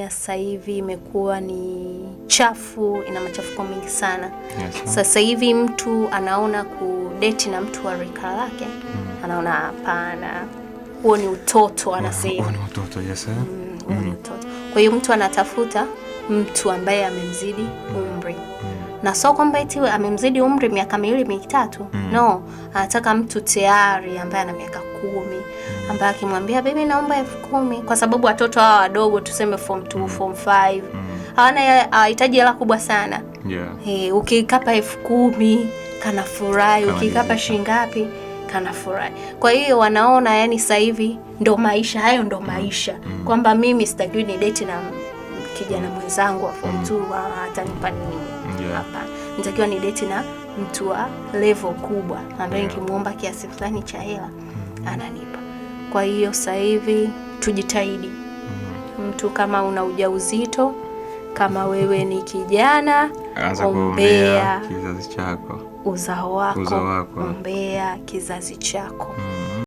dunia sasa hivi imekuwa ni chafu, ina machafuko mengi sana. Sasa hivi mtu anaona kudate na mtu wa rika lake, anaona hapana, huo ni utoto, anasema. Huo ni utoto, yes. Huo ni utoto. Kwa hiyo mtu anatafuta mtu ambaye amemzidi umri. Na sio kwamba eti amemzidi umri miaka 2 3. No, anataka mtu tayari ambaye ana miaka 10, ambaye akimwambia baby naomba 10,000, kwa sababu watoto hawa wadogo tuseme form 2, form 5, hawana hitaji hela kubwa sana. Ukikapa 10,000 kana furahi, ukikapa shilingi ngapi kana furahi. Kwa hiyo wanaona yani sasa hivi ndo maisha, hayo ndo maisha. Kwamba mimi sitakiwi ni date na kijana mwenzangu wa form 2 hata nipa nini. Hapana. Nitakiwa ni date na mtu wa level kubwa ambaye nikimuomba kiasi fulani cha hela ananipa. Kwa hiyo sasa hivi tujitahidi. Mtu kama una ujauzito, kama wewe ni kijana, ombea kizazi chako, uzao wako, ombea kizazi chako.